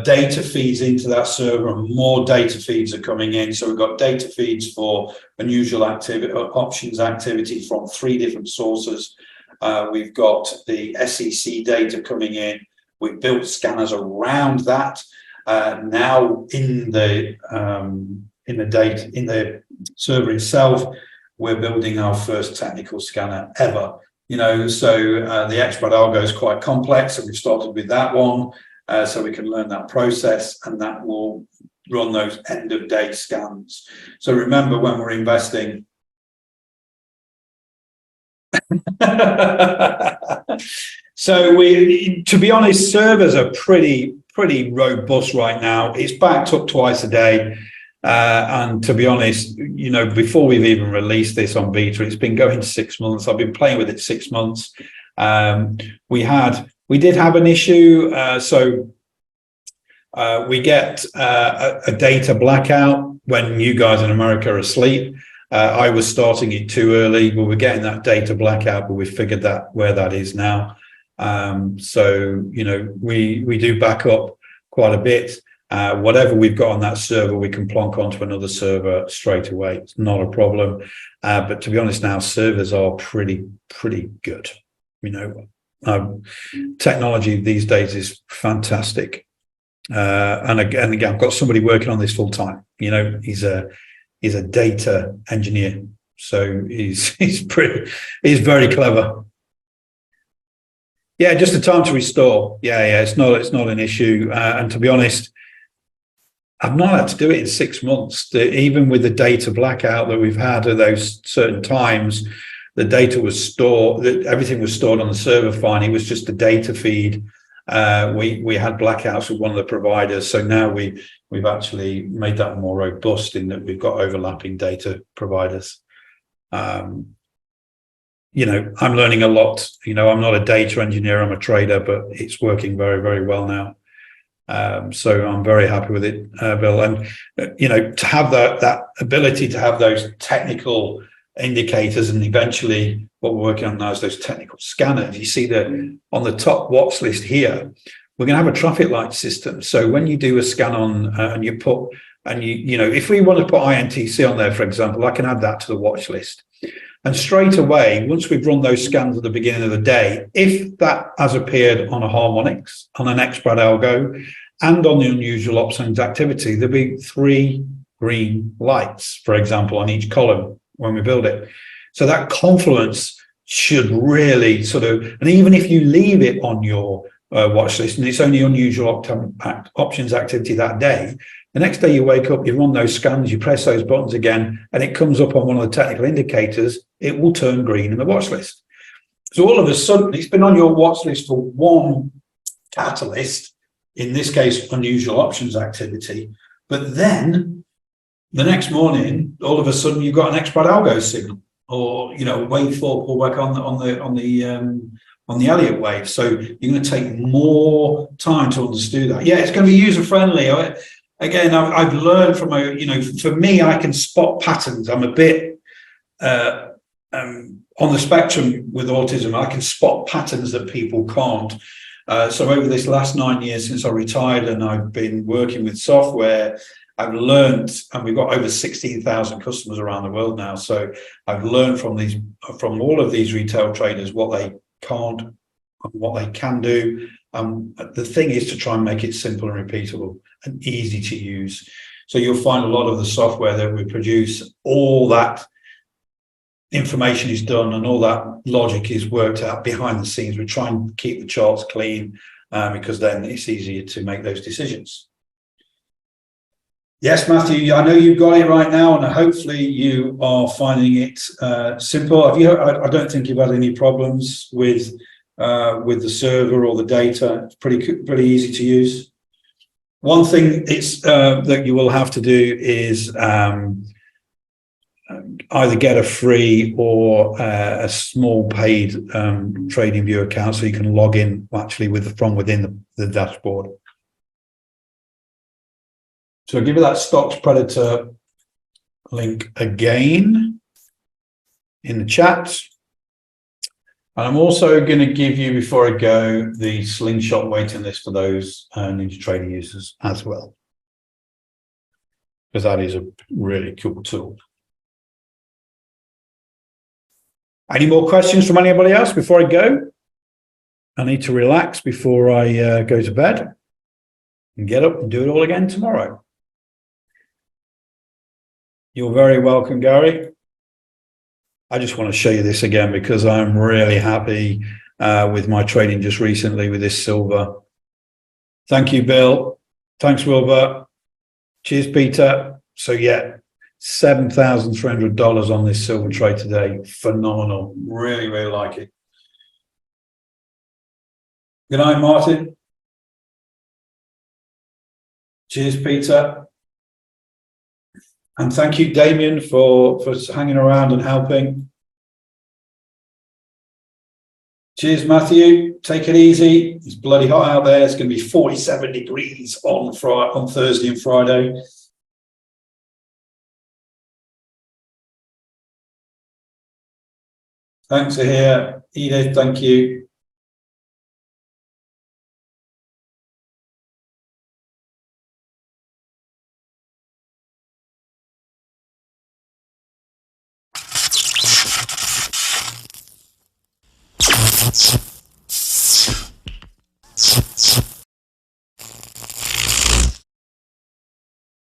data feeds into that server, and more data feeds are coming in. So we've got data feeds for unusual activity, options activity from 3 different sources. We've got the SEC data coming in. We built scanners around that. Now in the server itself, we're building our first technical scanner ever. So the xBrat algo is quite complex, and we've started with that one, so we can learn that process, and that will run those end of day scans. So remember, when we're investing, so to be honest, servers are pretty robust right now. It's backed up twice a day. And to be honest, before we've even released this on beta, it's been going 6 months. I've been playing with it 6 months. We did have an issue. We get a data blackout when you guys in America are asleep. I was starting it too early, but we're getting that data blackout, but we figured that where that is now. We do back up quite a bit. Whatever we've got on that server, we can plonk onto another server straight away. It's not a problem. But to be honest, now servers are pretty good. Technology these days is fantastic. And again, I've got somebody working on this full time. He's a data engineer, so he's very clever. Yeah, just the time to restore. Yeah, it's not an issue. And to be honest, I've not had to do it in 6 months. Even with the data blackout that we've had at those certain times, the data was stored. Everything was stored on the server fine. It was just the data feed. We had blackouts with one of the providers, so now we've actually made that more robust in that we've got overlapping data providers. I'm learning a lot. I'm not a data engineer, I'm a trader, but it's working very, very well now. So I'm very happy with it, Bill. And to have that ability to have those technical indicators, and eventually what we're working on now is those technical scanners. You see on the top watch list here, we're going to have a traffic light system. So when you do a scan on and you put, and if we want to put INTC on there, for example, I can add that to the watch list. And straight away, once we've run those scans at the beginning of the day, if that has appeared on a harmonics, on an xBrat algo, and on the unusual options activity, there'll be 3 green lights, for example, on each column when we build it. So that confluence should really and even if you leave it on your watch list and it's only unusual options activity that day, the next day you wake up, you run those scans, you press those buttons again, and it comes up on one of the technical indicators, it will turn green in the watch list. So all of a sudden, it's been on your watch list for one catalyst, in this case, unusual options activity, but then the next morning, all of a sudden, you've got an xBrat algo signal, or wave 4 pullback on the Elliott wave. So you're going to take more time to understand that. Yeah, it's going to be user friendly. Again, I've learned from for me, I can spot patterns. I'm a bit on the spectrum with autism. I can spot patterns that people can't. So over this last 9 years since I retired and I've been working with software, I've learned, and we've got over 16,000 customers around the world now. So I've learned from all of these retail traders what they can't and what they can do. The thing is to try and make it simple and repeatable and easy to use. So you'll find a lot of the software that we produce, all that information is done and all that logic is worked out behind the scenes. We try and keep the charts clean because then it's easier to make those decisions. Yes, Matthew, I know you've got it right now, and hopefully you are finding it simple. I don't think you've had any problems with the server or the data. It's pretty easy to use. One thing that you will have to do is either get a free or a small paid TradingView account so you can log in actually from within the dashboard. So I'll give you that Stocks Predator link again in the chat. And I'm also going to give you, before I go, the Slingshot waiting list for those NinjaTrader users as well, because that is a really cool tool. Any more questions from anybody else before I go? I need to relax before I go to bed and get up and do it all again tomorrow. You're very welcome, Gary. I just want to show you this again because I'm really happy with my trading just recently with this silver. Thank you, Bill. Thanks, Wilbur. Cheers, Peter. So yeah, $7,300 on this silver trade today. Phenomenal. Really, really like it. Good night, Martin. Cheers, Peter. And thank you, Damien, for hanging around and helping. Cheers, Matthew. Take it easy. It's bloody hot out there. It's going to be 47 degrees on Thursday and Friday. Thanks, Ahir. Edith, thank you.